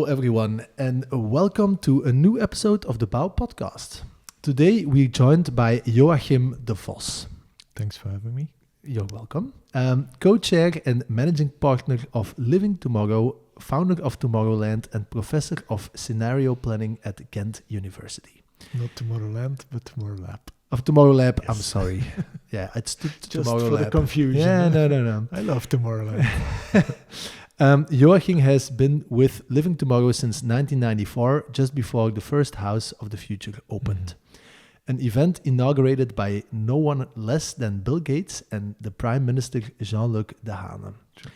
everyone, and welcome to a new episode of the Bao Podcast. Today, we're joined by Joachim De Vos. Thanks for having me. You're welcome. Co-chair and managing partner of Living Tomorrow, founder of TomorrowLab, and professor of scenario planning at Ghent University. Not TomorrowLab, but TomorrowLab. Of TomorrowLab, Yes. I'm sorry. Yeah, it's Just TomorrowLab. for the confusion. Yeah, no. I love TomorrowLab. Joachim has been with Living Tomorrow since 1994, just before the first House of the Future opened. An event inaugurated by no one less than Bill Gates and the Prime Minister Jean-Luc Dehaene. Sure.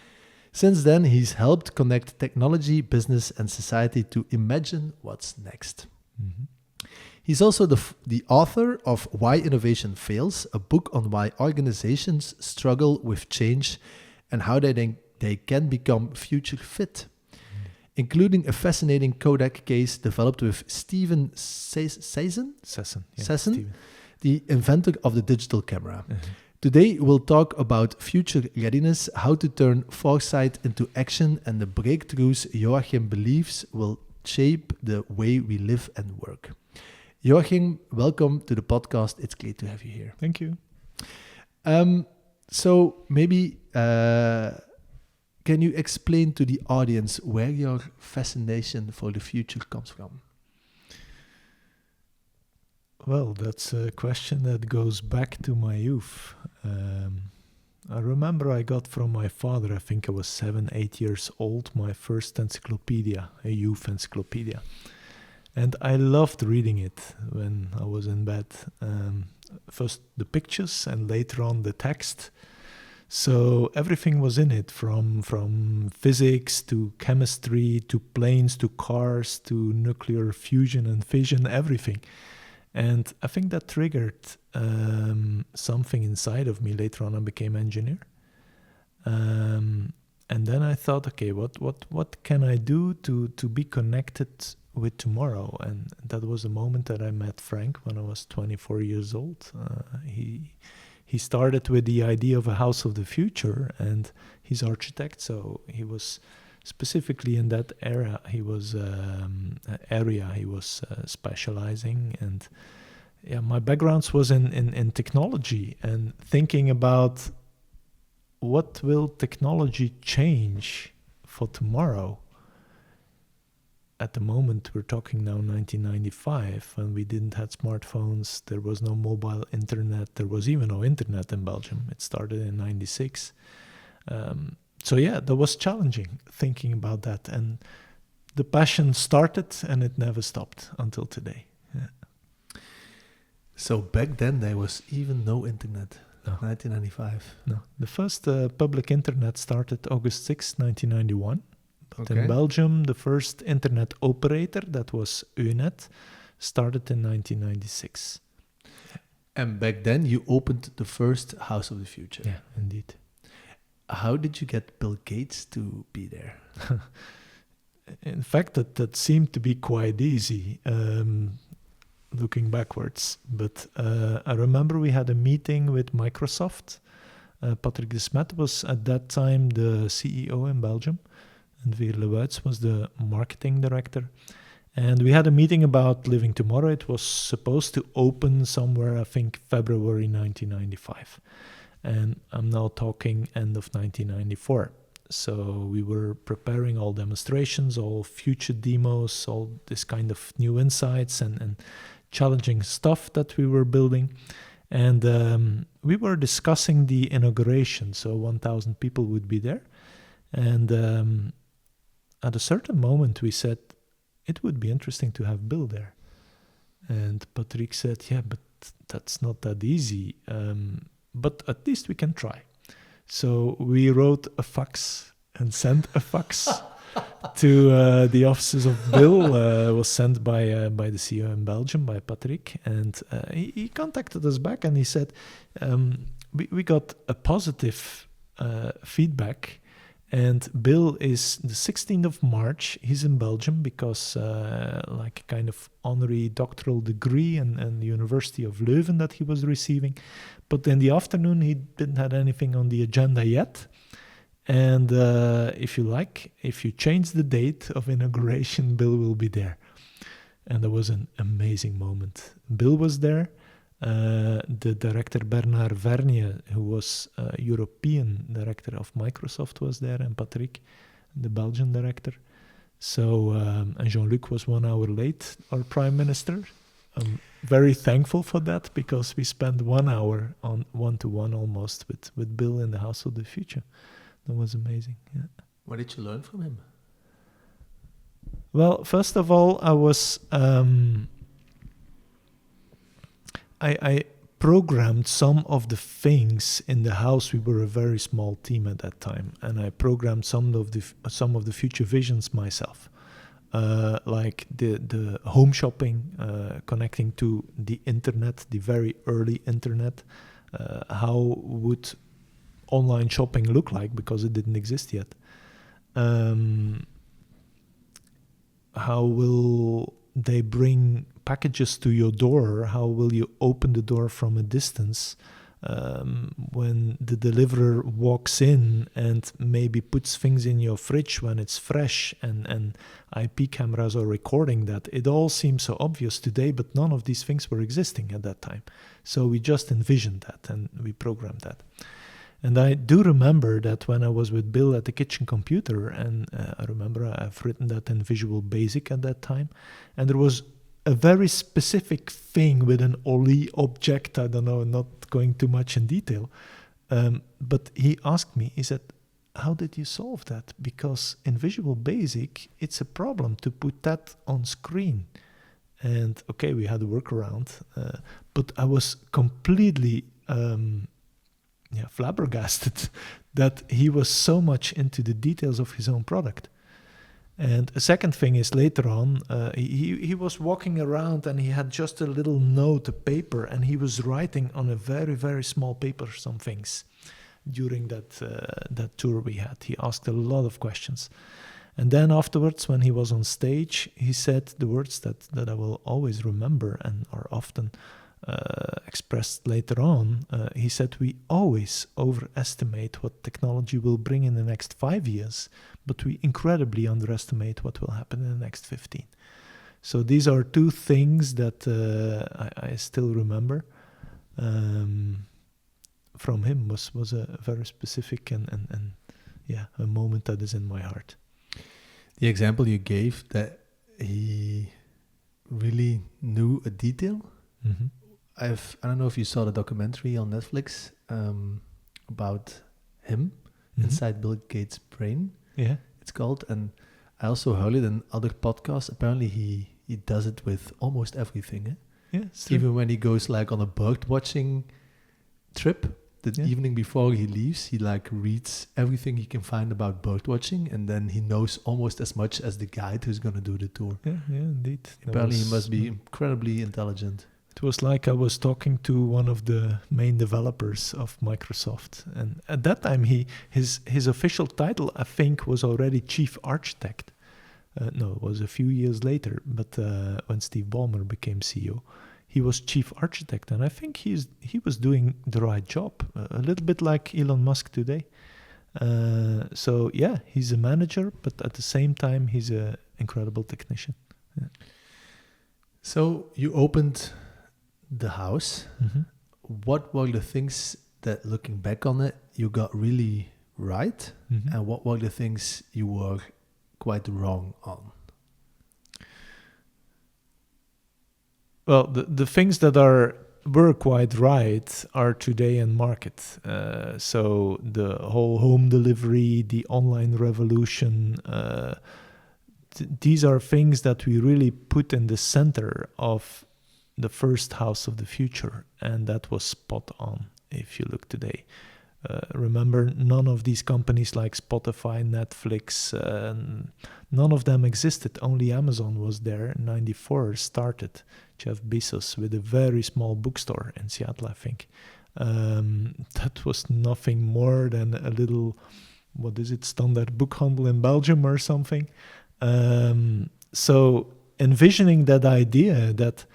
Since then, he's helped connect technology, business, and society to imagine what's next. He's also the author of Why Innovation Fails, a book on why organizations struggle with change and how they can become future fit, including a fascinating Kodak case developed with Steven Sasson, Steven. the inventor of the digital camera. Today, we'll talk about future readiness, how to turn foresight into action, and the breakthroughs Joachim believes will shape the way we live and work. Joachim, welcome to the podcast. It's great to have you here. Thank you. So maybe can you explain to the audience where your fascination for the future comes from? Well, that's a question that goes back to my youth. I remember I got from my father, I think I was 7-8 years old, my first encyclopedia, a youth encyclopedia. And I loved reading it when I was in bed. First the pictures and later on the text. So everything was in it, from physics to chemistry to planes to cars to nuclear fusion and fission, everything. And I think that triggered something inside of me. Later on I became an engineer. And then I thought, okay, what can I do to be connected with tomorrow? And that was the moment that I met Frank when I was 24 years old. He started with the idea of a house of the future, and he's architect, so he was specifically in that area. He was specializing, and my background was in technology and thinking about what will technology change for tomorrow. At the moment, we're talking now 1995, when we didn't have smartphones, there was no mobile internet, there was even no internet in Belgium. It started in 96. That was challenging thinking about that. And the passion started and it never stopped until today. Yeah. So back then there was even no internet, No. 1995. No, the first public internet started August 6, 1991. But Okay. in Belgium, the first internet operator, that was Eunet, started in 1996. And back then you opened the first House of the Future. Yeah, indeed. How did you get Bill Gates to be there? In fact, that seemed to be quite easy, looking backwards. But I remember we had a meeting with Microsoft. Patrick de Smet was at that time the CEO in Belgium, and Veerle Wuits was the marketing director. And we had a meeting about Living Tomorrow. It was supposed to open somewhere, I think, February 1995. And I'm now talking end of 1994. So we were preparing all demonstrations, all future demos, all this kind of new insights and challenging stuff that we were building. And we were discussing the inauguration. So 1,000 people would be there. And at a certain moment, we said, it would be interesting to have Bill there. And Patrick said, yeah, but that's not that easy. But at least we can try. So we wrote a fax and sent a fax to the offices of Bill. Was sent by the CEO in Belgium, by Patrick. And he contacted us back and he said, we got a positive feedback. And Bill is the 16th of March. He's in Belgium because like a kind of honorary doctoral degree and the University of Leuven that he was receiving. But in the afternoon, he didn't have anything on the agenda yet. And if you change the date of inauguration, Bill will be there. And that was an amazing moment. Bill was there. The director Bernard Vernier, who was European director of Microsoft, was there, and Patrick, the Belgian director. So, and Jean-Luc was 1 hour late, our prime minister. I'm very thankful for that, because we spent 1 hour on one-to-one almost with Bill in the House of the Future. That was amazing. Yeah. What did you learn from him? Well, first of all, I was I programmed some of the things in the house. We were a very small team at that time, and I programmed some of the future visions myself, like the home shopping, connecting to the internet, the very early internet. How would online shopping look like, because it didn't exist yet? How will they bring packages to your door? How will you open the door from a distance when the deliverer walks in and maybe puts things in your fridge when it's fresh, and IP cameras are recording that? It all seems so obvious today, but none of these things were existing at that time. So we just envisioned that and we programmed that. And I do remember that when I was with Bill at the kitchen computer, and I remember I've written that in Visual Basic at that time, and there was a very specific thing with an OLI object, I don't know, not going too much in detail, but he asked me, he said, how did you solve that? Because in Visual Basic, it's a problem to put that on screen. And okay, we had a workaround, but I was completely flabbergasted that he was so much into the details of his own product. And a second thing is, later on, he was walking around and he had just a little note, a paper, and he was writing on a very, very small paper some things during that tour we had. He asked a lot of questions. And then afterwards, when he was on stage, he said the words that I will always remember and are often expressed later on. He said, we always overestimate what technology will bring in the next 5 years, but we incredibly underestimate what will happen in the next 15. So these are two things that I still remember from him. Was a very specific and a moment that is in my heart. The example you gave, that he really knew a detail. Mm-hmm. I don't know if you saw the documentary on Netflix about him, Inside Bill Gates' Brain. Yeah, it's called. And I also heard it in other podcasts. Apparently he does it with almost everything. Yeah, even when he goes like on a bird watching trip, the evening before he leaves, he like reads everything he can find about bird watching, and then he knows almost as much as the guide who's going to do the tour. Yeah, indeed. Apparently he must be incredibly intelligent. It was like I was talking to one of the main developers of Microsoft, and at that time his official title, I think, was already chief architect. No, it was a few years later, but when Steve Ballmer became CEO, he was chief architect, and I think he was doing the right job, a little bit like Elon Musk today. So yeah, he's a manager, but at the same time, he's an incredible technician. Yeah. So you opened the house. Mm-hmm. What were the things that, looking back on it, you got really right, and what were the things you were quite wrong on? Well, the things that were quite right are today in market. So the whole home delivery, the online revolution, these are things that we really put in the center of the first house of the future, and that was spot on if you look today. Remember, none of these companies like Spotify, Netflix, none of them existed. Only Amazon was there. In 1994 started Jeff Bezos with a very small bookstore in Seattle, I think. That was nothing more than a little, standard book handle in Belgium or something. So envisioning that idea that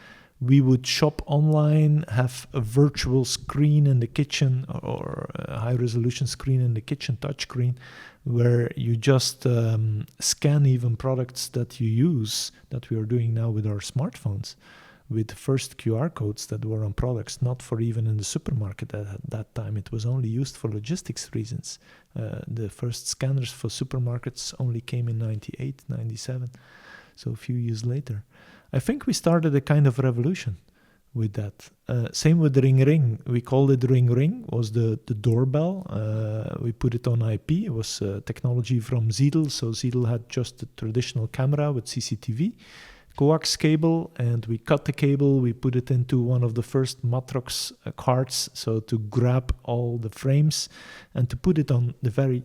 We would shop online, have a virtual screen in the kitchen or a high-resolution screen in the kitchen, touchscreen, where you just scan even products that you use, that we are doing now with our smartphones, with the first QR codes that were on products, not for even in the supermarket at that time. It was only used for logistics reasons. The first scanners for supermarkets only came in 98, 97, so a few years later. I think we started a kind of revolution with that. Same with the Ring Ring. We called it Ring Ring, was the doorbell. We put it on IP. It was technology from Ziedel. So Ziedel had just a traditional camera with CCTV, coax cable, and we cut the cable. We put it into one of the first Matrox cards, so to grab all the frames and to put it on the very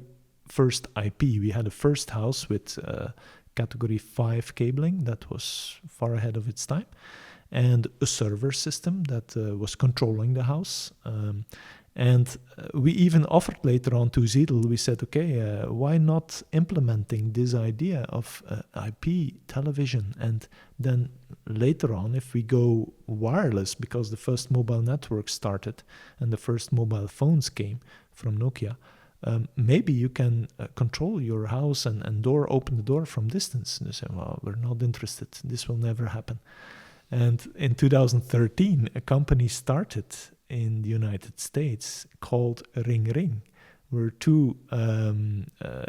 first IP. We had a first house with category 5 cabling that was far ahead of its time, and a server system that was controlling the house. And we even offered later on to Ziedel, we said, okay, why not implementing this idea of IP television? And then later on, if we go wireless, because the first mobile network started and the first mobile phones came from Nokia, maybe you can control your house and open the door from distance. And they say, well, we're not interested. This will never happen. And in 2013, a company started in the United States called Ring Ring, where two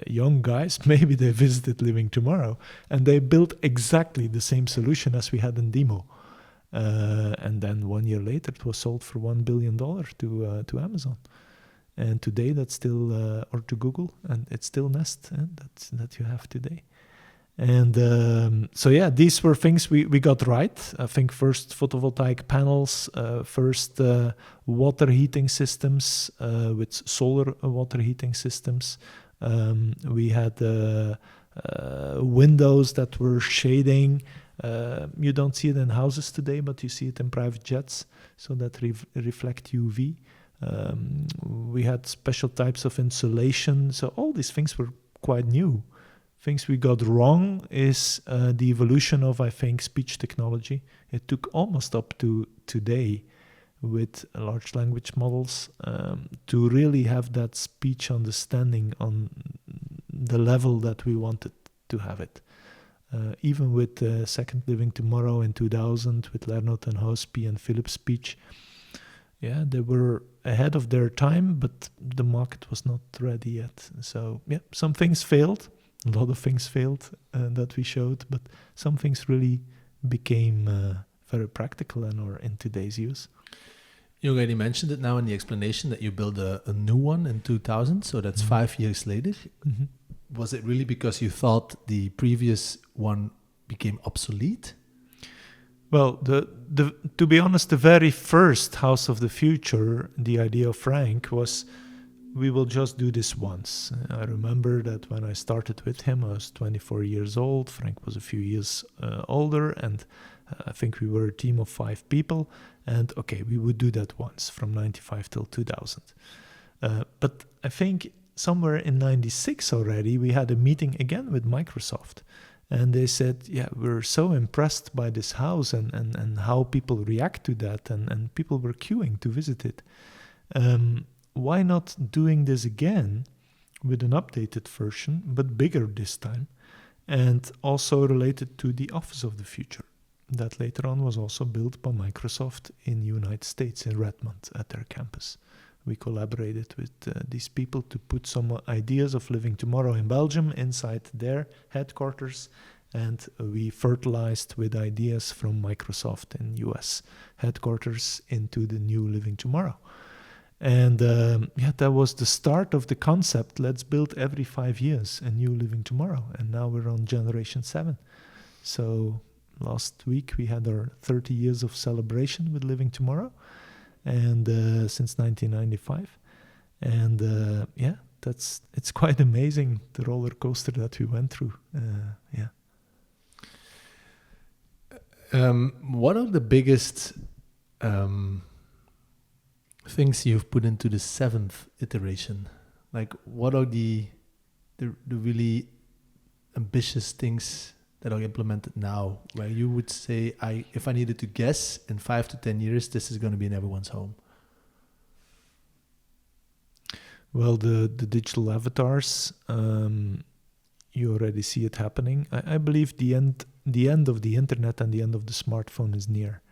young guys, maybe they visited Living Tomorrow, and they built exactly the same solution as we had in demo. And then 1 year later, it was sold for $1 billion to Amazon. And today that's still, or to Google, and it's still Nest that you have today. And so yeah, these were things we got right. I think first photovoltaic panels, first water heating systems with solar water heating systems. We had windows that were shading. You don't see it in houses today, but you see it in private jets, so that reflect UV. We had special types of insulation. So all these things were quite new. Things we got wrong is the evolution of, I think, speech technology. It took almost up to today with large language models to really have that speech understanding on the level that we wanted to have it. Even with Second Living Tomorrow in 2000, with Lernout and Hospi and Philips Speech, yeah, they were ahead of their time, but the market was not ready yet. So yeah, some things failed. A lot of things failed that we showed, but some things really became very practical and are in today's use. You already mentioned it now in the explanation that you built a new one in 2000, so that's 5 years later. Mm-hmm. Was it really because you thought the previous one became obsolete? Well, to be honest, the very first House of the Future, the idea of Frank was, we will just do this once. I remember that when I started with him, I was 24 years old. Frank was a few years older, and I think we were a team of 5 people. And okay, we would do that once from 95 till 2000. But I think somewhere in 96 already, we had a meeting again with Microsoft. And they said, yeah, we're so impressed by this house and how people react to that. And people were queuing to visit it. Why not doing this again with an updated version, but bigger this time, and also related to the Office of the Future that later on was also built by Microsoft in the United States, in Redmond at their campus. We collaborated with these people to put some ideas of Living Tomorrow in Belgium inside their headquarters, and we fertilized with ideas from Microsoft in US headquarters into the new Living Tomorrow. And yeah, that was the start of the concept. Let's build every 5 years a new Living Tomorrow. And now we're on generation 7. So last week we had our 30 years of celebration with Living Tomorrow, and since 1995. And yeah, it's quite amazing, the roller coaster that we went through. Yeah. What are the biggest things you've put into the 7th iteration? Like, what are the really ambitious things that are implemented now, where you would say, if I needed to guess, in 5 to 10 years, this is going to be in everyone's home? Well, the digital avatars, you already see it happening. I believe the end of the internet and the end of the smartphone is near.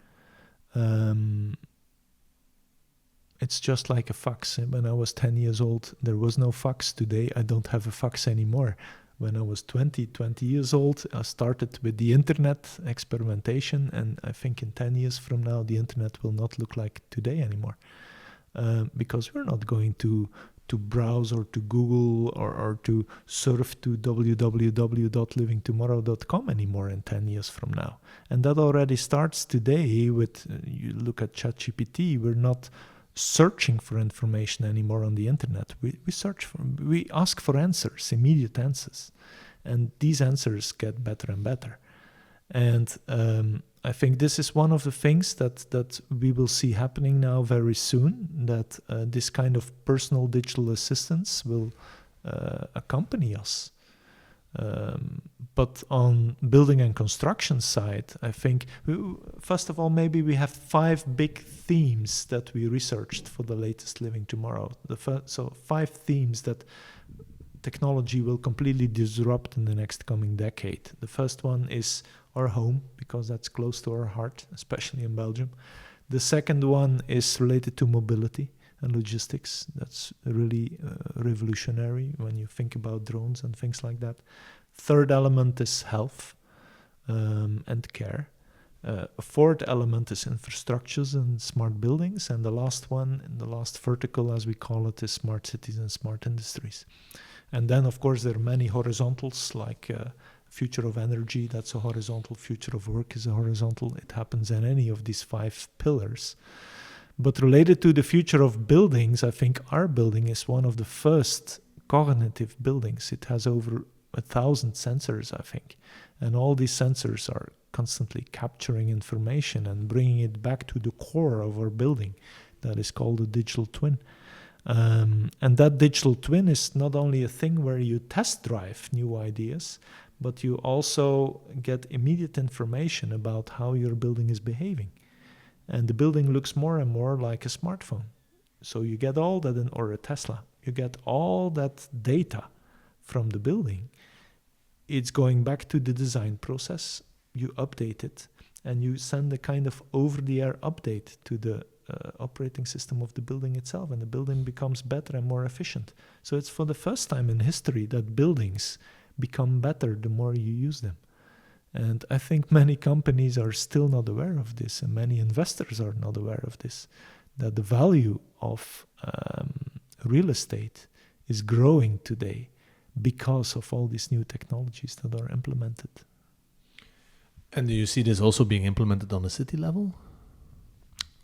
It's just like a fax. When I was 10 years old, there was no fax. Today, I don't have a fax anymore. When I was 20 years old, I started with the internet experimentation, and I think in 10 years from now, the internet will not look like today anymore. Because we're not going to browse or to Google or to surf to www.livingtomorrow.com anymore in 10 years from now. And that already starts today with, you look at ChatGPT, we're not searching for information anymore on the internet. We ask for answers, immediate answers. And these answers get better and better. And I think this is one of the things that we will see happening now very soon, that this kind of personal digital assistants will accompany us. But on building and construction side, I think, first of all, maybe we have 5 big themes that we researched for the latest Living Tomorrow. So 5 themes that technology will completely disrupt in the next coming decade. The first one is our home, because that's close to our heart, especially in Belgium. The second one is related to mobility and logistics. That's really revolutionary when you think about drones and things like that. Third element is health and care. A fourth element is infrastructures and smart buildings. And the last one, and the last vertical, as we call it, is smart cities and smart industries. And then, of course, there are many horizontals, like future of energy, that's a horizontal. Future of work is a horizontal. It happens in any of these 5 pillars. But related to the future of buildings, I think our building is one of the first cognitive buildings. It has over 1,000 sensors, I think. And all these sensors are constantly capturing information and bringing it back to the core of our building. That is called a digital twin. And that digital twin is not only a thing where you test drive new ideas, but you also get immediate information about how your building is behaving. And the building looks more and more like a smartphone. So you get all that, or a Tesla, you get all that data from the building. It's going back to the design process, you update it, and you send a kind of over-the-air update to the operating system of the building itself, and the building becomes better and more efficient. So it's for the first time in history that buildings become better the more you use them. And I think many companies are still not aware of this, and many investors are not aware of this, that the value of real estate is growing today because of all these new technologies that are implemented. And do you see this also being implemented on the city level?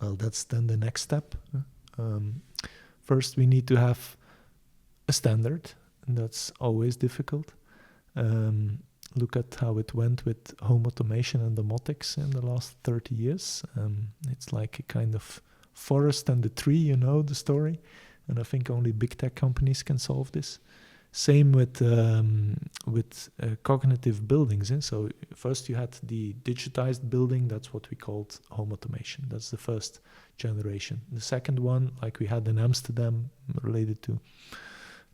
Well, that's then the next step. First, we need to have a standard, and that's always difficult. Look at how it went with home automation and domotics in the last 30 years. It's like a kind of forest and the tree, you know the story. And I think only big tech companies can solve this. Same with cognitive buildings. So first you had the digitized building. That's what we called home automation. That's the first generation. The second one, like we had in Amsterdam, related to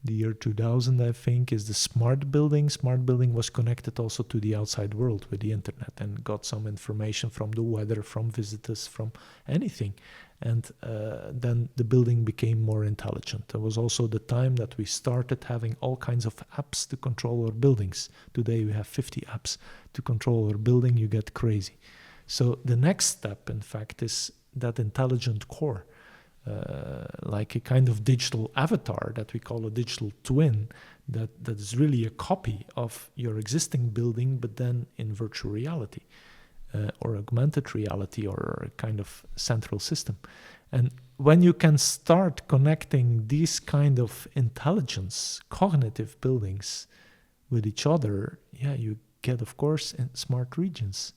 the year 2000, I think, is the smart building. Smart building was connected also to the outside world with the internet and got some information from the weather, from visitors, from anything. And then the building became more intelligent. There was also the time that we started having all kinds of apps to control our buildings. Today we have 50 apps to control our building. You get crazy. So the next step, in fact, is that intelligent core. Like a kind of digital avatar that we call a digital twin that is really a copy of your existing building, but then in virtual reality or augmented reality or a kind of central system. And when you can start connecting these kind of intelligence, cognitive buildings with each other, you get, of course, in smart regions.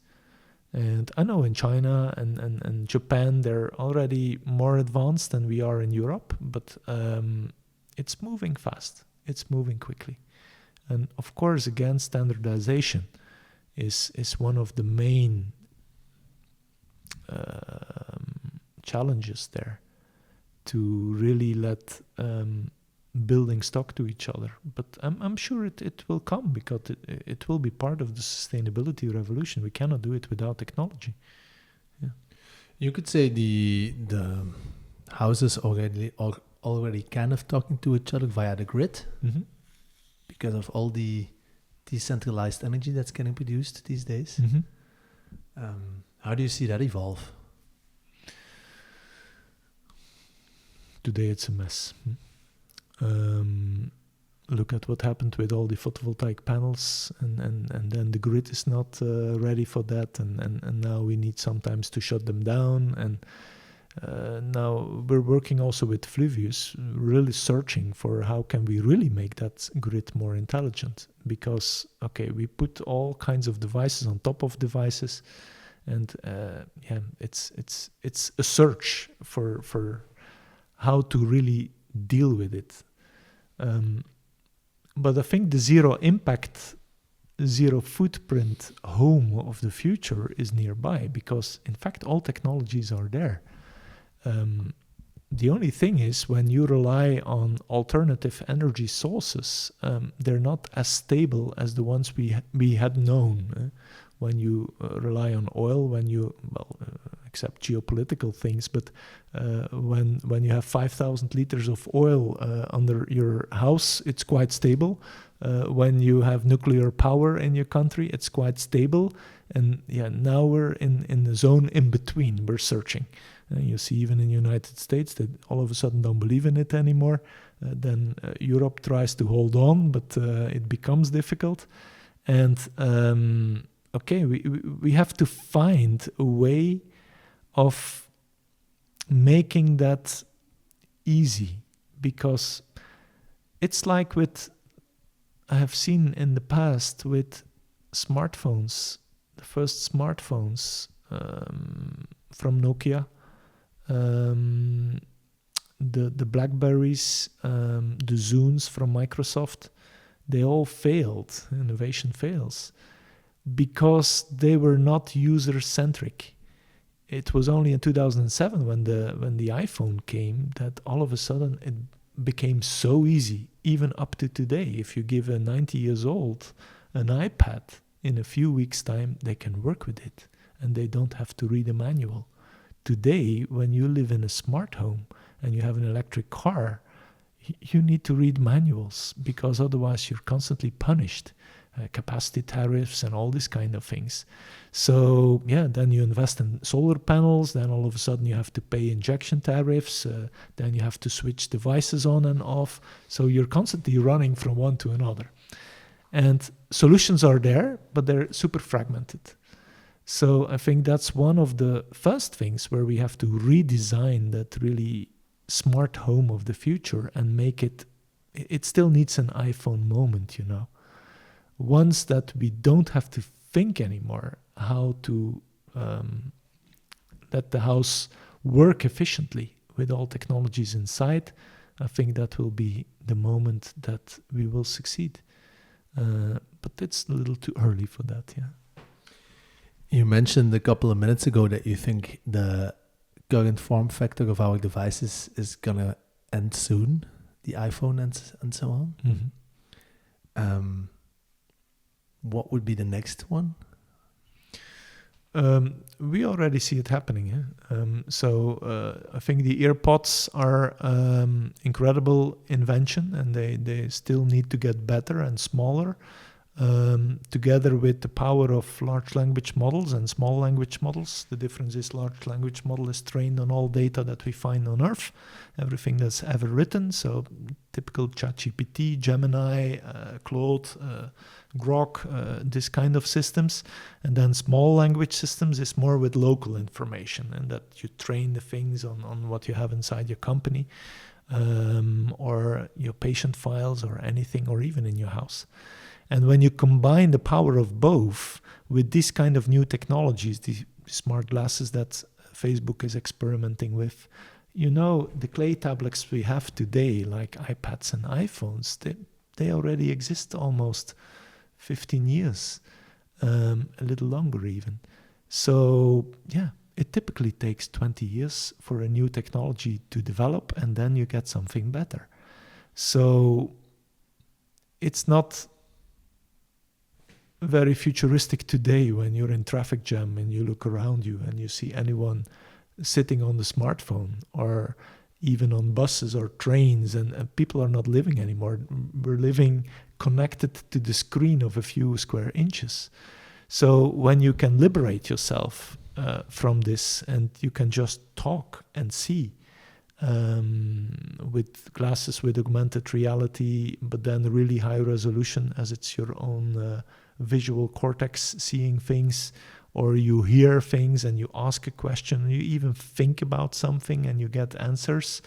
And I know in China and Japan, they're already more advanced than we are in Europe, but it's moving fast. It's moving quickly. And of course, again, standardization is one of the main challenges there, to really let buildings talk to each other. But I'm sure it will come, because it will be part of the sustainability revolution. We cannot do it without technology. Yeah. You could say the houses already kind of talking to each other via the grid, because of all the decentralized energy that's getting produced these days. How do you see that evolve? Today it's a mess. Look at what happened with all the photovoltaic panels, and then the grid is not ready for that, and now we need sometimes to shut them down. And now we're working also with Fluvius, really searching for how can we really make that grid more intelligent. Because, okay, we put all kinds of devices on top of devices, and it's a search for how to really deal with it. But I think the zero impact, zero footprint home of the future is nearby, because in fact all technologies are there. The only thing is, when you rely on alternative energy sources, they're not as stable as the ones we had known. When you rely on oil, except geopolitical things, but when you have 5,000 liters of oil under your house, it's quite stable. When you have nuclear power in your country, it's quite stable. And now we're in the zone in between. We're searching. You see, even in the United States, that all of a sudden don't believe in it anymore. Then Europe tries to hold on, but it becomes difficult. And we have to find a way of making that easy, because it's like I have seen in the past with smartphones, the first smartphones from Nokia, the Blackberries, the Zunes from Microsoft, they all failed. Innovation fails because they were not user-centric. It was only in 2007 when the iPhone came that all of a sudden it became so easy, even up to today. If you give a 90 years old an iPad, in a few weeks' time they can work with it and they don't have to read a manual. Today, when you live in a smart home and you have an electric car, you need to read manuals, because otherwise you're constantly punished. Capacity tariffs and all these kind of things. So then you invest in solar panels, then all of a sudden you have to pay injection tariffs, then you have to switch devices on and off. So you're constantly running from one to another. And solutions are there, but they're super fragmented. So I think that's one of the first things where we have to redesign that really smart home of the future and make it still needs an iPhone moment, Once that we don't have to think anymore how to let the house work efficiently with all technologies inside, I think that will be the moment that we will succeed. But it's a little too early for that, You mentioned a couple of minutes ago that you think the current form factor of our devices is going to end soon, the iPhone and so on. Mm-hmm. What would be the next one? We already see it happening. So I think the AirPods are incredible invention, and they still need to get better and smaller. Together with the power of large language models and small language models. The difference is large language model is trained on all data that we find on Earth, everything that's ever written. So typical ChatGPT, Gemini, Claude, Grok, this kind of systems. And then small language systems is more with local information, and that you train the things on what you have inside your company, or your patient files or anything, or even in your house. And when you combine the power of both with this kind of new technologies, the smart glasses that Facebook is experimenting with, the clay tablets we have today, like iPads and iPhones, they already exist almost 15 years. a little longer even. So yeah, it typically takes 20 years for a new technology to develop, and then you get something better. So it's not very futuristic today when you're in traffic jam and you look around you and you see anyone sitting on the smartphone, or even on buses or trains, and people are not living anymore. We're living connected to the screen of a few square inches. So when you can liberate yourself from this, and you can just talk and see with glasses with augmented reality, but then really high resolution, as it's your own visual cortex seeing things, or you hear things and you ask a question, you even think about something and you get answers.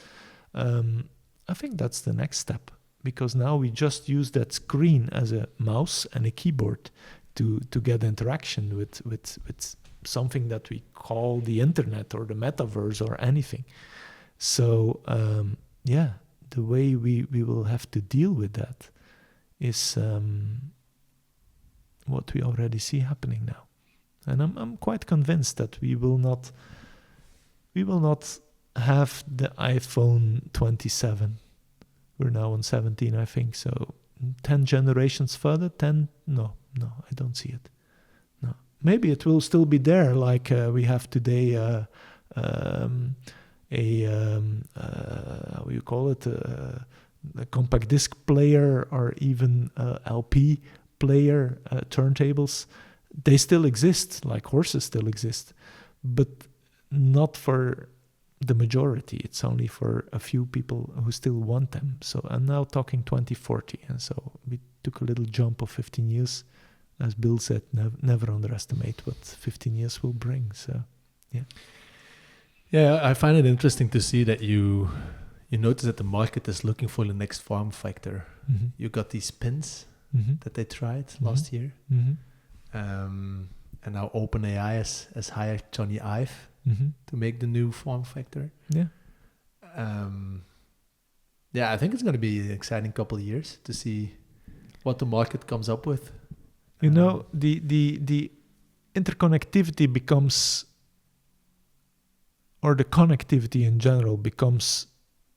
I think that's the next step, because now we just use that screen as a mouse and a keyboard to get interaction with something that we call the internet or the metaverse or anything. So the way we will have to deal with that is what we already see happening now. And I'm quite convinced that we will not have the iPhone 27. We're now on 17, I think. So 10 generations further, 10? No, I don't see it. No, maybe it will still be there, like we have today how you call it, a compact disc player, or even LP player, turntables. They still exist, like horses still exist, but not for the majority. It's only for a few people who still want them. So I'm now talking 2040, and so we took a little jump of 15 years. As Bill said, never underestimate what 15 years will bring. So, yeah. Yeah, I find it interesting to see that you notice that the market is looking for the next form factor. Mm-hmm. You got these pins that they tried last year. Mm-hmm. And now OpenAI has hired Johnny Ive to make the new form factor. Yeah. I think it's going to be an exciting couple of years to see what the market comes up with. You know, the interconnectivity becomes, or the connectivity in general becomes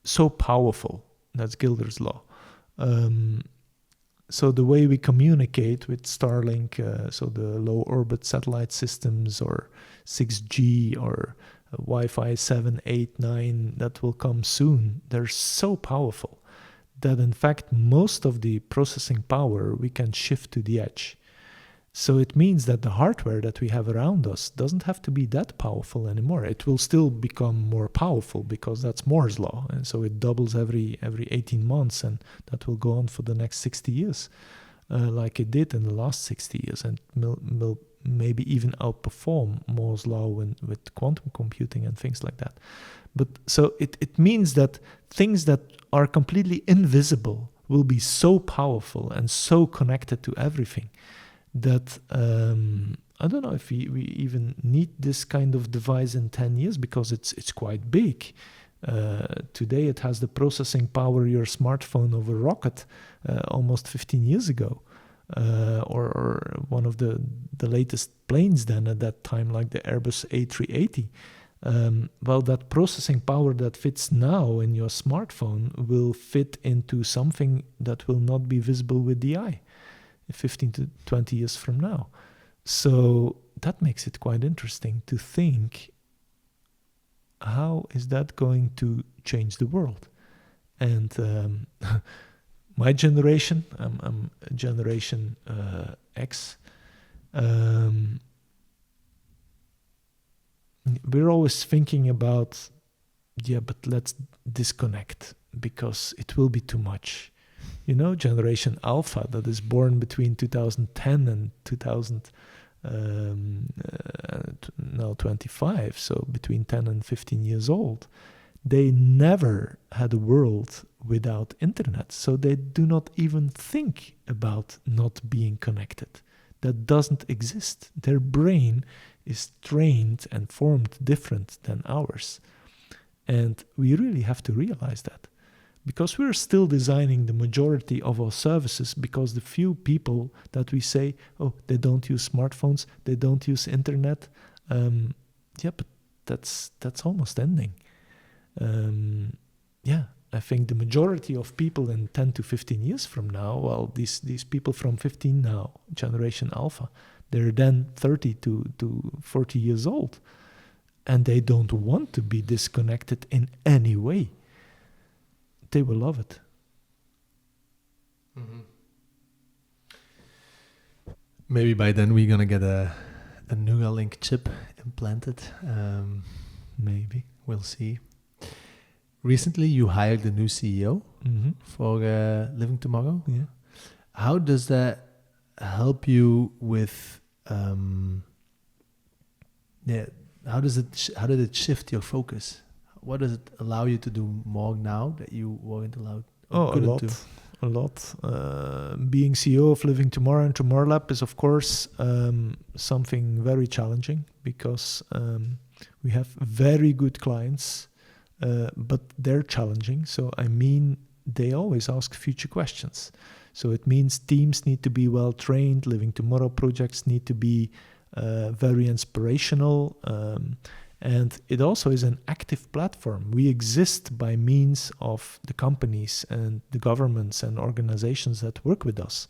so powerful. That's Gilder's law. So the way we communicate with Starlink, so the low orbit satellite systems, or 6G, or Wi-Fi 7, 8, 9, that will come soon, they're so powerful that in fact most of the processing power we can shift to the edge. So it means that the hardware that we have around us doesn't have to be that powerful anymore. It will still become more powerful because that's Moore's law. And so it doubles every 18 months, and that will go on for the next 60 years, like it did in the last 60 years, and will maybe even outperform Moore's law with quantum computing and things like that. But so it means that things that are completely invisible will be so powerful and so connected to everything that I don't know if we even need this kind of device in 10 years, because it's quite big. Today it has the processing power your smartphone of a rocket almost 15 years ago, or one of the latest planes then at that time, like the Airbus A380. Well, that processing power that fits now in your smartphone will fit into something that will not be visible with the eye 15 to 20 years from now. So that makes it quite interesting to think, how is that going to change the world? And my generation, I'm generation X, we're always thinking about, but let's disconnect because it will be too much. You know, generation Alpha, that is born between 2010 and 25, so between 10 and 15 years old, they never had a world without internet. So they do not even think about not being connected. That doesn't exist. Their brain is trained and formed different than ours. And we really have to realize that. because we're still designing the majority of our services, because the few people that we say, oh, they don't use smartphones, they don't use internet, but that's almost ending. I think the majority of people in 10 to 15 years from now, well, these people from 15 now, Generation Alpha, they're then 30 to 40 years old, and they don't want to be disconnected in any way. They will love it. Mm-hmm. Maybe by then we're going to get a Neuralink chip implanted. Maybe. We'll see. Recently, you hired a new CEO for Living Tomorrow. Yeah. How does that help you with? How did it shift your focus? What does it allow you to do more now that you weren't allowed? A lot. Being CEO of Living Tomorrow and TomorrowLab is, of course, something very challenging, because we have very good clients. But they're challenging. So they always ask future questions. So it means teams need to be well trained. Living Tomorrow projects need to be very inspirational. And it also is an active platform. We exist by means of the companies and the governments and organizations that work with us.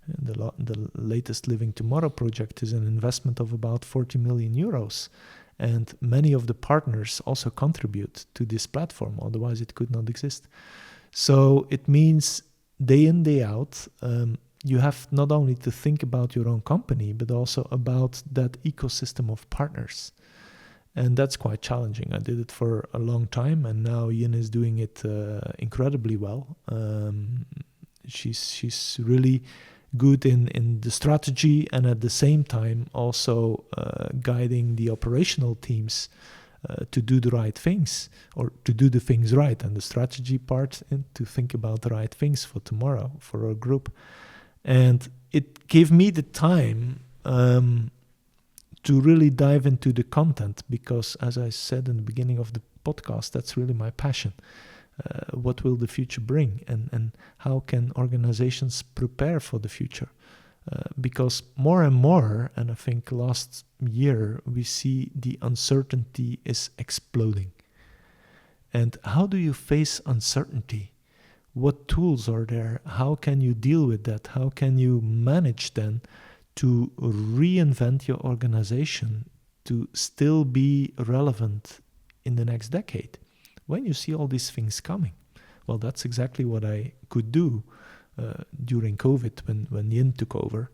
And the latest Living Tomorrow project is an investment of about 40 million euros. And many of the partners also contribute to this platform, otherwise it could not exist. So it means day in, day out, you have not only to think about your own company, but also about that ecosystem of partners. And that's quite challenging. I did it for a long time, and now Yin is doing it incredibly well. She's really good in the strategy, and at the same time also guiding the operational teams to do the right things, or to do the things right, and the strategy part, and to think about the right things for tomorrow, for our group. And it gave me the time to really dive into the content, because as I said in the beginning of the podcast, that's really my passion. What will the future bring, and how can organizations prepare for the future? Because more and more, and I think last year, we see the uncertainty is exploding. And how do you face uncertainty? What tools are there? How can you deal with that? How can you manage then to reinvent your organization to still be relevant in the next decade? When you see all these things coming, well, that's exactly what I could do during COVID when Yin took over.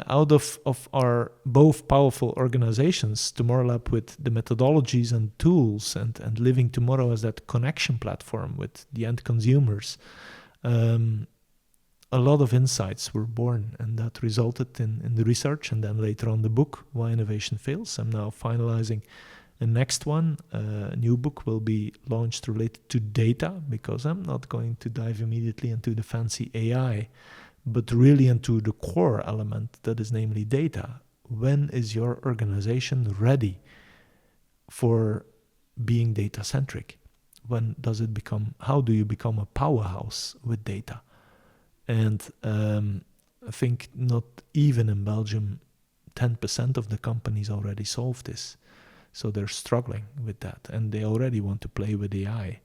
Out of our both powerful organizations, TomorrowLab with the methodologies and tools, and Living Tomorrow as that connection platform with the end consumers, a lot of insights were born, and that resulted in the research, and then later on the book, Why Innovation Fails. I'm now finalizing the next one. A new book will be launched related to data, because I'm not going to dive immediately into the fancy AI, but really into the core element that is namely data. When is your organization ready for being data-centric? How do you become a powerhouse with data? And I think not even in Belgium, 10% of the companies already solve this. So they're struggling with that, and they already want to play with AI.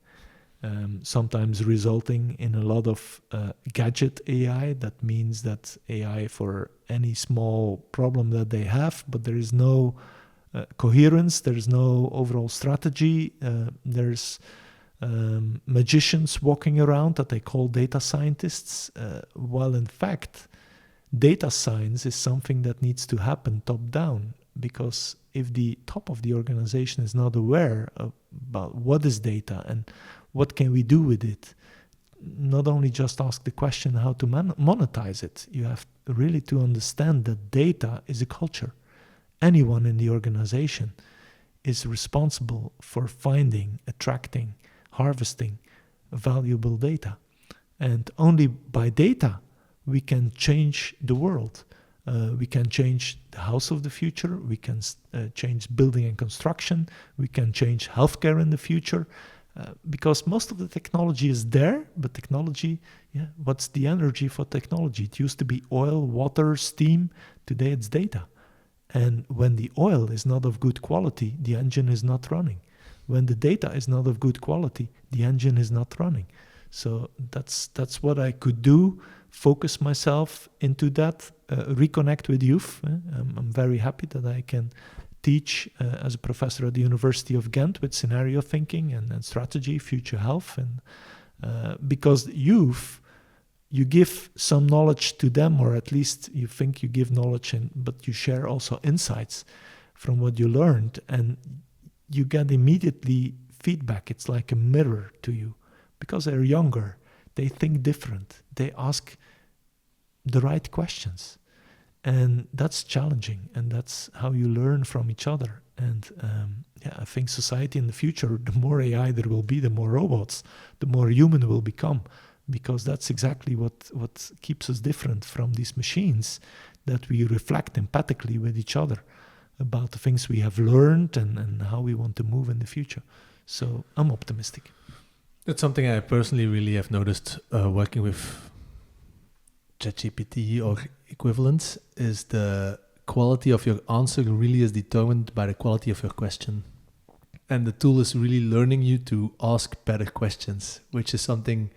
Sometimes resulting in a lot of gadget AI. That means that AI for any small problem that they have, but there is no coherence, there is no overall strategy, there's magicians walking around that they call data scientists, while in fact data science is something that needs to happen top down, because if the top of the organization is not aware about what is data and what can we do with it, not only just ask the question how to monetize it, you have really to understand that data is a culture. Anyone in the organization is responsible for finding, attracting, harvesting valuable data. And only by data we can change the world. We can change the house of the future. We can change building and construction. We can change healthcare in the future. Because most of the technology is there, but technology, what's the energy for technology? It used to be oil, water, steam. Today it's data. And when the oil is not of good quality, the engine is not running. When the data is not of good quality, the engine is not running. So that's what I could do, focus myself into that, reconnect with youth. I'm very happy that I can teach as a professor at the University of Ghent with scenario thinking and strategy, future health. And because youth, you give some knowledge to them, or at least you think you give knowledge, but you share also insights from what you learned, and you get immediately feedback. It's like a mirror to you. Because they're younger, they think different. They ask the right questions. And that's challenging, and that's how you learn from each other. And I think society in the future, the more AI there will be, the more robots, the more human will become, because that's exactly what keeps us different from these machines, that we reflect empathically with each other about the things we have learned and how we want to move in the future. So I'm optimistic. That's something I personally really have noticed working with ChatGPT or equivalents, is the quality of your answer really is determined by the quality of your question. And the tool is really learning you to ask better questions, which is something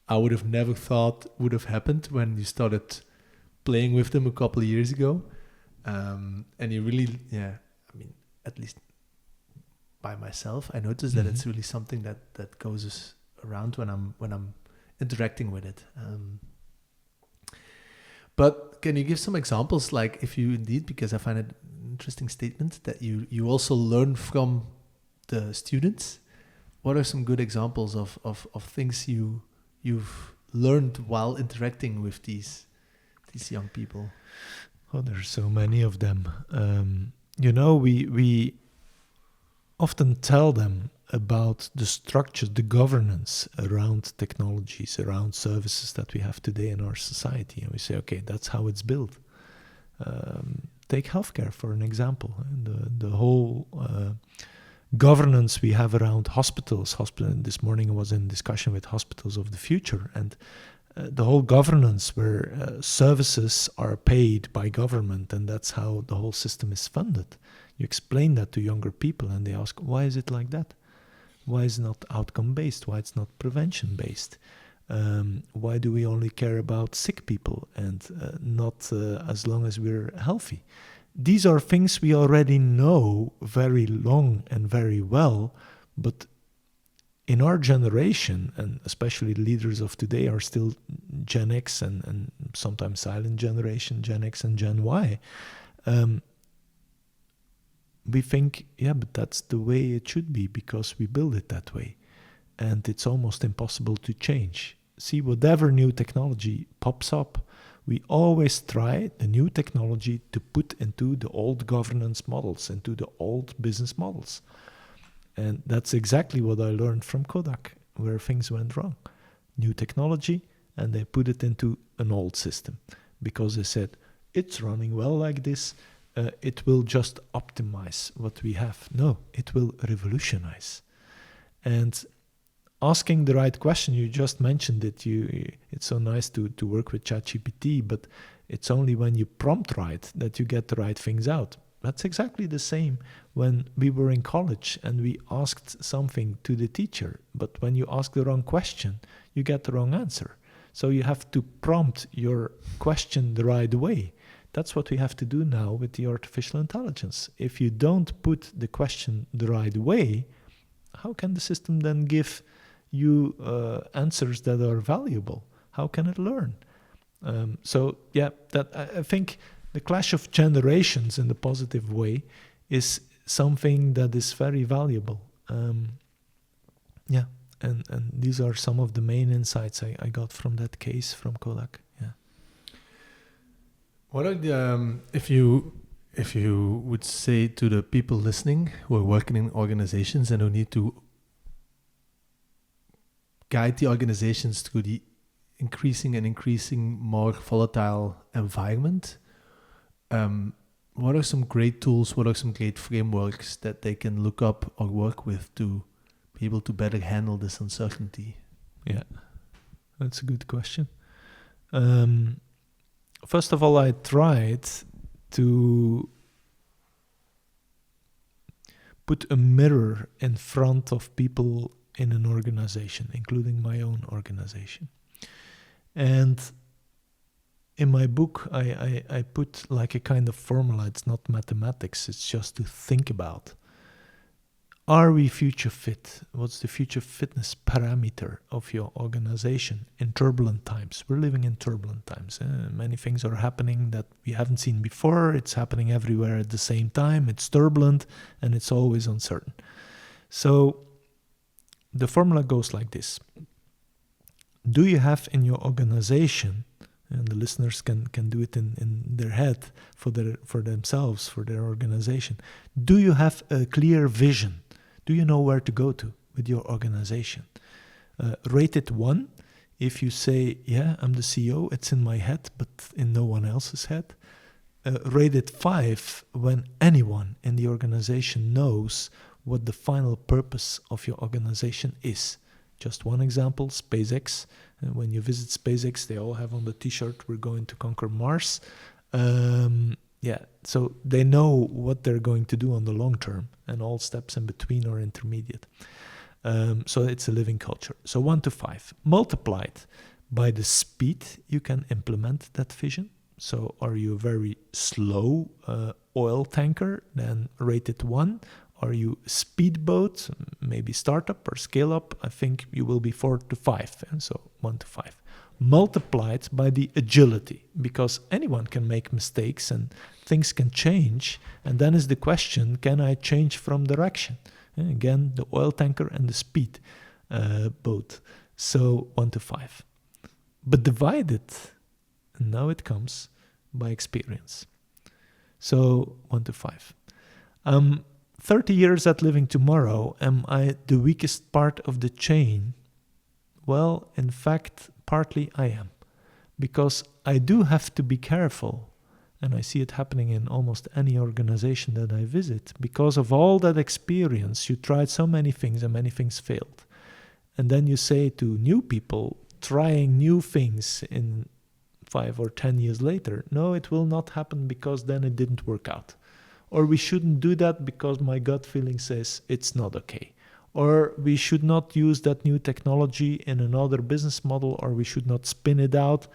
I would have never thought would have happened when you started playing with them a couple of years ago. And you really, at least by myself, I noticed that it's really something that goes around when I'm interacting with it. But can you give some examples, like if you indeed, because I find it an interesting statement that you also learn from the students. What are some good examples of things you've learned while interacting with these young people? Oh, there's so many of them. We often tell them about the structure, the governance around technologies, around services that we have today in our society. And we say, okay, that's how it's built. Take healthcare for an example. The whole governance we have around hospitals. This morning I was in discussion with hospitals of the future, and the whole governance where services are paid by government, and that's how the whole system is funded. You explain that to younger people and they ask, why is it like that? Why is it not outcome-based? Why it's not prevention-based? Why do we only care about sick people and not as long as we're healthy? These are things we already know very long and very well, but in our generation, and especially the leaders of today are still Gen X and sometimes silent generation, Gen X and Gen Y. We think, but that's the way it should be because we build it that way. And it's almost impossible to change. See, whatever new technology pops up, we always try the new technology to put into the old governance models, into the old business models. And that's exactly what I learned from Kodak, where things went wrong. New technology, and they put it into an old system because they said, it's running well like this. It will just optimize what we have. No, it will revolutionize. And asking the right question, you just mentioned it. It's so nice to work with ChatGPT, but it's only when you prompt right that you get the right things out. That's exactly the same when we were in college and we asked something to the teacher, but when you ask the wrong question, you get the wrong answer. So you have to prompt your question the right way. That's what we have to do now with the artificial intelligence. If you don't put the question the right way, how can the system then give you answers that are valuable? How can it learn? I think the clash of generations in the positive way is something that is very valuable. And these are some of the main insights I got from that case from Kodak. Yeah. What are the if you would say to the people listening who are working in organizations and who need to guide the organizations through the increasing more volatile environment, what are some great tools, what are some great frameworks that they can look up or work with to be able to better handle this uncertainty? Yeah, that's a good question. First of all, I tried to put a mirror in front of people in an organization, including my own organization. And in my book, I put like a kind of formula. It's not mathematics, it's just to think about. Are we future fit? What's the future fitness parameter of your organization in turbulent times? We're living in turbulent times. Many things are happening that we haven't seen before. It's happening everywhere at the same time. It's turbulent and it's always uncertain. So the formula goes like this. Do you have in your organization, and the listeners can do it in their head for themselves, for their organization, do you have a clear vision? Do you know where to go to with your organization? Rate it 1 if you say, yeah, I'm the CEO, it's in my head, but in no one else's head. Rate it 5 when anyone in the organization knows what the final purpose of your organization is. Just one example, SpaceX. When you visit SpaceX, they all have on the t-shirt, we're going to conquer Mars. So they know what they're going to do on the long term, and all steps in between are intermediate. So it's a living culture. So 1 to 5. Multiplied by the speed you can implement that vision. So are you a very slow oil tanker? Then rate it 1. Are you a speedboat, maybe startup or scale up? I think you will be 4 to 5. And so 1 to 5. Multiplied by the agility, because anyone can make mistakes and things can change. And then is the question, can I change from direction? And again, the oil tanker and the speed boat. So 1 to 5. But divided, and now it comes, by experience. So 1 to 5. 30 years at Living Tomorrow, am I the weakest part of the chain? Well, in fact, partly I am. Because I do have to be careful, and I see it happening in almost any organization that I visit. Because of all that experience, you tried so many things and many things failed. And then you say to new people, trying new things in 5 or 10 years later, no, it will not happen because then it didn't work out. Or we shouldn't do that because my gut feeling says it's not okay. Or we should not use that new technology in another business model, or we should not spin it out,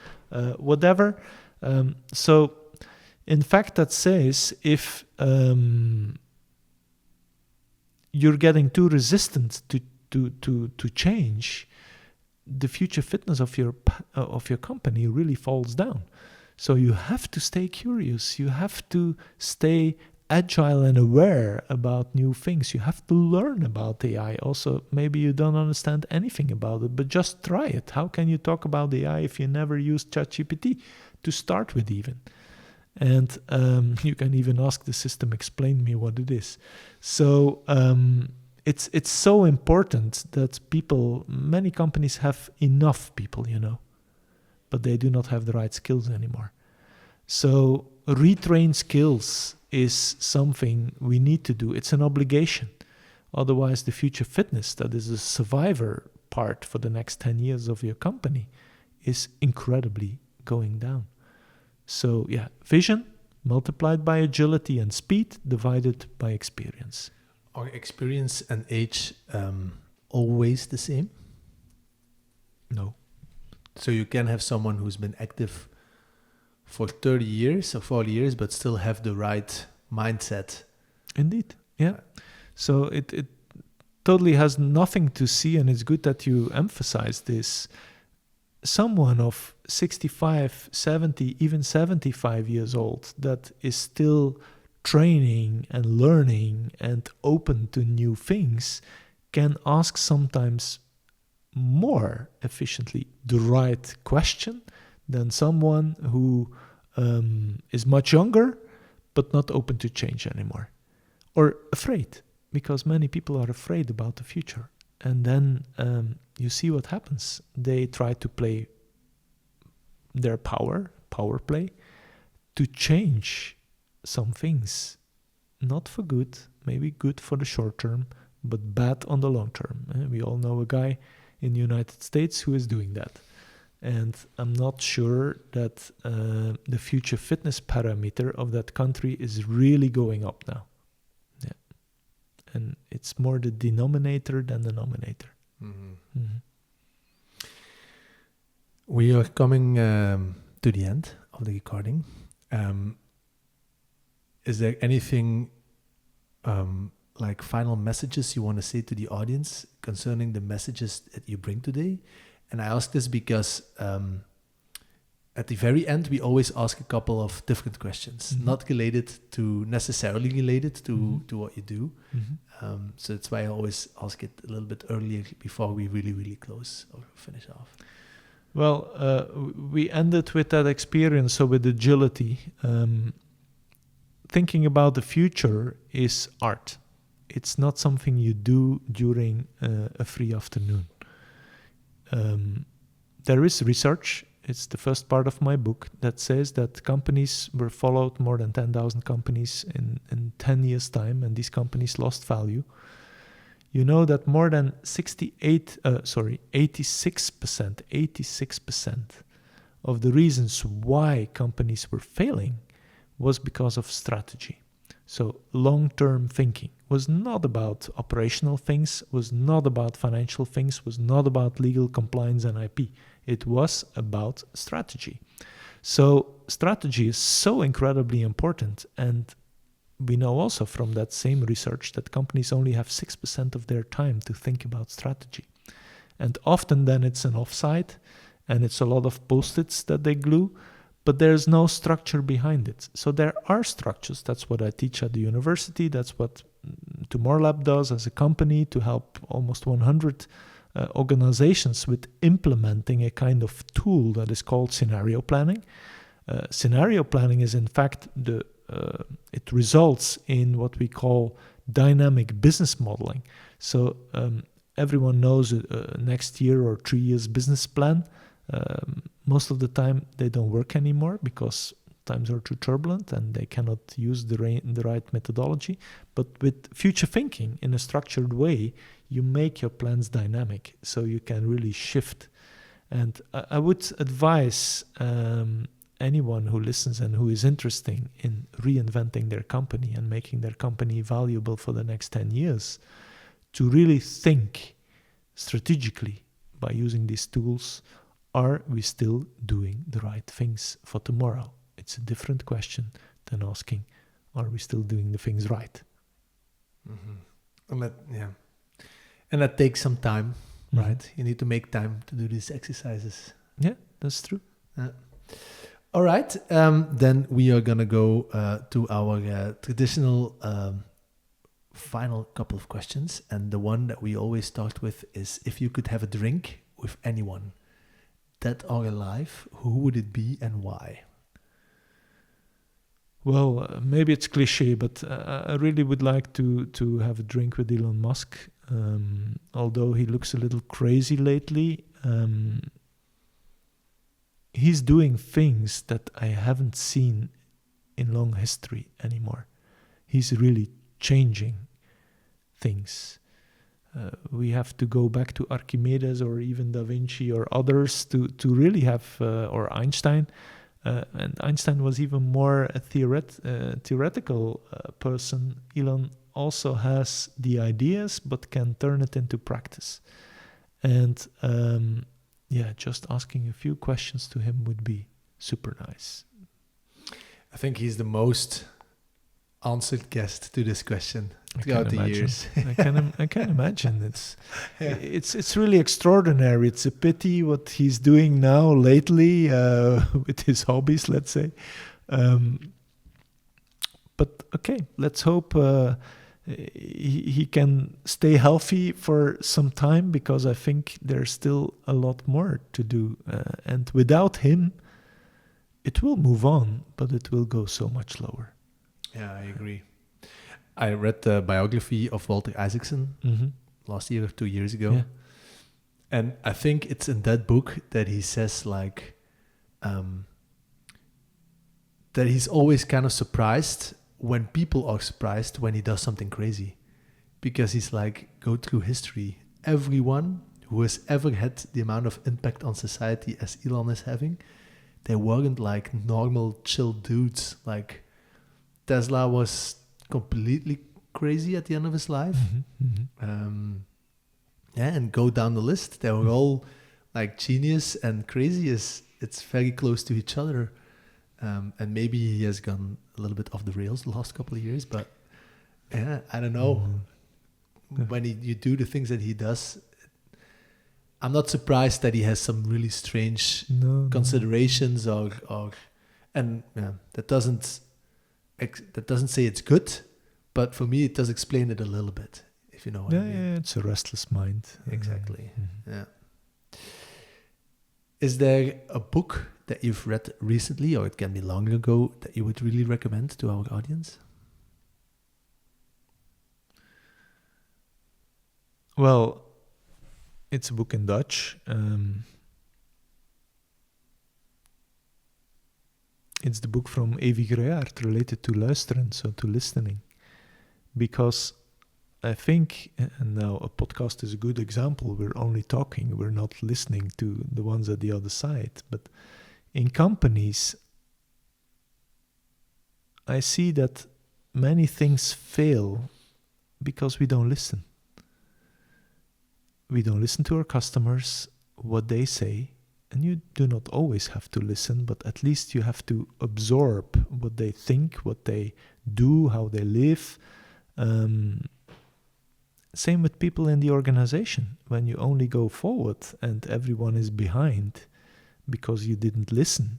whatever. So in fact, that says if you're getting too resistant to change, the future fitness of your company really falls down. So you have to stay curious. You have to stay agile and aware about new things. You have to learn about AI. Also, maybe you don't understand anything about it, but just try it. How can you talk about AI if you never used ChatGPT to start with even? And you can even ask the system, explain me what it is. So it's so important that many companies have enough people, but they do not have the right skills anymore. So retrain skills is something we need to do. It's an obligation. Otherwise, the future fitness, that is the survivor part for the next 10 years of your company, is incredibly going down. So yeah, vision multiplied by agility and speed divided by experience. Are experience and age always the same? No. So you can have someone who's been active for 30 years or 40 years, but still have the right mindset. Indeed, yeah. So it totally has nothing to see, and it's good that you emphasize this. Someone of 65, 70, even 75 years old that is still training and learning and open to new things can ask sometimes more efficiently the right question than someone who is much younger but not open to change anymore, or afraid, because many people are afraid about the future. And then you see what happens. They try to play their power play, to change some things, not for good, maybe good for the short term, but bad on the long term. We all know a guy in the United States who is doing that. And I'm not sure that the future fitness parameter of that country is really going up now. Yeah. And it's more the denominator than the nominator. Mm-hmm. Mm-hmm. We are coming to the end of the recording. Is there anything like final messages you want to say to the audience concerning the messages that you bring today? And I ask this because at the very end, we always ask a couple of different questions, not necessarily related to what you do. Mm-hmm. So that's why I always ask it a little bit earlier before we really close or finish off. Well, we ended with that experience, so with agility. Thinking about the future is art. It's not something you do during a free afternoon. There is research, it's the first part of my book, that says that companies were followed, more than 10,000 companies in 10 years' time, and these companies lost value. You know that more than 86% of the reasons why companies were failing was because of strategy. So long-term thinking was not about operational things, was not about financial things, was not about legal compliance and IP. It was about strategy. So strategy is so incredibly important. And we know also from that same research that companies only have 6% of their time to think about strategy. And often then it's an offsite and it's a lot of post-its that they glue, but there's no structure behind it. So there are structures. That's what I teach at the university. That's what TomorrowLab does as a company to help almost 100 organizations with implementing a kind of tool that is called scenario planning. Scenario planning is in fact it results in what we call dynamic business modeling. So everyone knows next year or 3 years business plan. Most of the time they don't work anymore because times are too turbulent and they cannot use the right methodology. But with future thinking in a structured way, you make your plans dynamic so you can really shift. And I would advise anyone who listens and who is interested in reinventing their company and making their company valuable for the next 10 years to really think strategically by using these tools. Are we still doing the right things for tomorrow? It's a different question than asking, are we still doing the things right? Mm-hmm. And that takes some time, right? You need to make time to do these exercises. Yeah, that's true. All right. Then we are going to go to our traditional final couple of questions. And the one that we always start with is, if you could have a drink with anyone, dead or alive, who would it be and why? Well, maybe it's cliche, but I really would like to have a drink with Elon Musk. Although he looks a little crazy lately, he's doing things that I haven't seen in long history anymore. He's really changing things. We have to go back to Archimedes or even Da Vinci or others to really have, or Einstein. And Einstein was even more a theoretical person. Elon also has the ideas, but can turn it into practice. And just asking a few questions to him would be super nice. I think he's the most answered guest to this question throughout the years. I can imagine. It's really extraordinary. It's a pity what he's doing now lately with his hobbies, let's say. But okay, let's hope he can stay healthy for some time, because I think there's still a lot more to do. And without him, it will move on, but it will go so much slower. Yeah, I agree. I read the biography of Walter Isaacson last year or 2 years ago. Yeah. And I think it's in that book that he says, that he's always kind of surprised when people are surprised when he does something crazy. Because he's like, go through history. Everyone who has ever had the amount of impact on society as Elon is having, they weren't like normal chill dudes. Like Tesla was completely crazy at the end of his life. And go down the list. They were all like genius and crazy. It's very close to each other. And maybe he has gone a little bit off the rails the last couple of years, but yeah, I don't know. When you do the things that he does, I'm not surprised that he has some really strange considerations that doesn't say it's good, but for me it does explain it a little bit, if you know what I mean. Yeah, it's a restless mind. Exactly. Yeah. Is there a book that you've read recently, or it can be long ago, that you would really recommend to our audience? Well, it's a book in Dutch. It's the book from Evi Gruyaert related to luisteren, so to listening. Because I think, and now a podcast is a good example, we're only talking, we're not listening to the ones at the other side. But in companies, I see that many things fail because we don't listen. We don't listen to our customers, what they say, and you do not always have to listen, but at least you have to absorb what they think, what they do, how they live. Same with people in the organization. When you only go forward and everyone is behind because you didn't listen,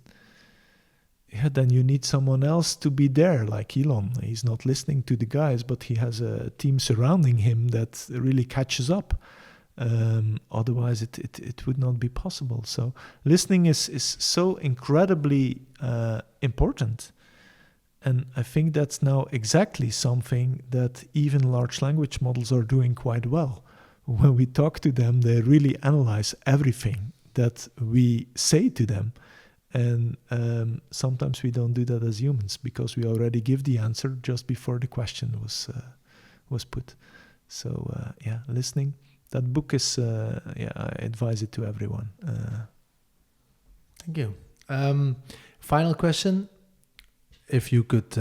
then you need someone else to be there, like Elon. He's not listening to the guys, but he has a team surrounding him that really catches up. Otherwise it would not be possible. So listening is so incredibly important, and I think that's now exactly something that even large language models are doing quite well. When we talk to them, they really analyze everything that we say to them, and sometimes we don't do that as humans because we already give the answer just before the question was put. So listening. That book is, I advise it to everyone. Thank you. Final question. If you could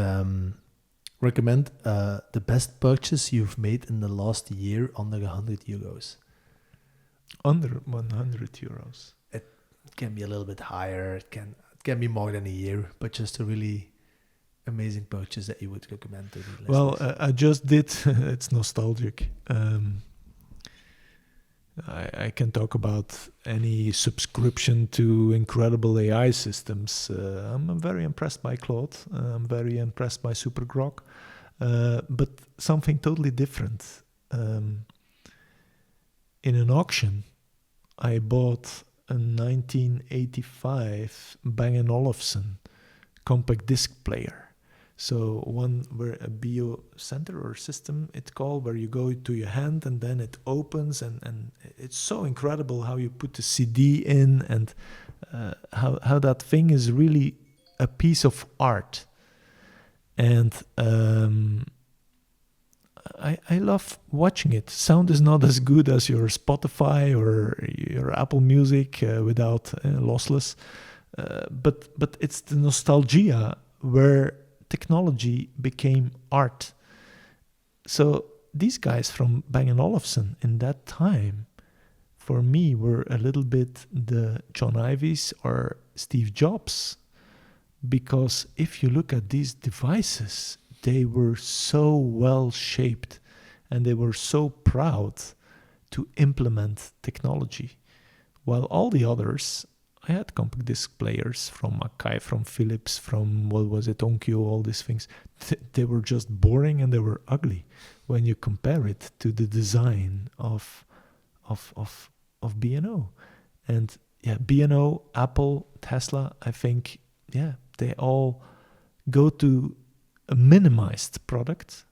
recommend the best purchase you've made in the last year under 100 euros. Under 100 euros. It can be a little bit higher. It can be more than a year, but just a really amazing purchase that you would recommend to the listeners. Well, I just did. It's nostalgic. I can talk about any subscription to incredible AI systems. I'm very impressed by Claude. I'm very impressed by SuperGrok. But something totally different. In an auction, I bought a 1985 Bang & Olufsen compact disc player. So one where a biocenter or system it's called, where you go to your hand and then it opens, and it's so incredible how you put the CD in, and how that thing is really a piece of art. And I love watching it. Sound is not as good as your Spotify or your Apple Music without lossless, but it's the nostalgia where technology became art. So these guys from Bang & Olufsen in that time, for me, were a little bit the John Ives or Steve Jobs. Because if you look at these devices, they were so well shaped and they were so proud to implement technology. While all the others, I had compact disc players from Akai, from Philips, from, Onkyo, all these things. They were just boring and they were ugly when you compare it to the design of B&O. And B&O, Apple, Tesla, I think, they all go to a minimized product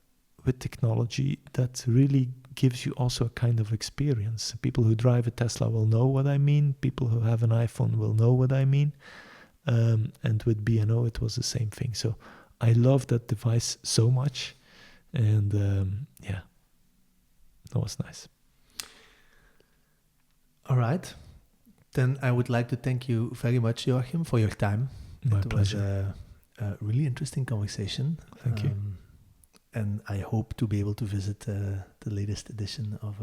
with technology that really gives you also a kind of experience. People who drive a Tesla will know what I mean. People who have an iPhone will know what I mean. And with B&O, it was the same thing. So I love that device so much. And that was nice. All right. Then I would like to thank you very much, Joachim, for your time. My it pleasure. was a really interesting conversation. Thank you. And I hope to be able to visit the latest edition of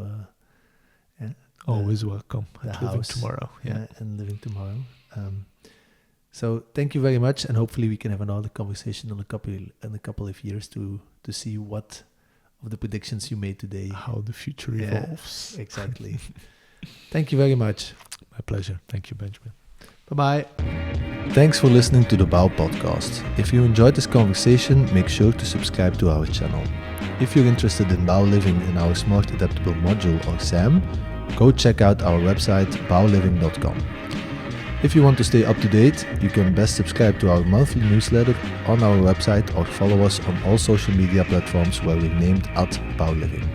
Always welcome the at Living house. Tomorrow. Yeah. And Living Tomorrow. So thank you very much, and hopefully we can have another conversation in a couple of years to see what of the predictions you made today. How the future evolves. Exactly. Thank you very much. My pleasure. Thank you, Benjamin. Bye-bye. Thanks for listening to the Bao Podcast. If you enjoyed this conversation, make sure to subscribe to our channel. If you're interested in Bao Living in our Smart Adaptable Module or SAM, go check out our website baoliving.com. If you want to stay up to date, you can best subscribe to our monthly newsletter on our website or follow us on all social media platforms where we're named @Bao Living.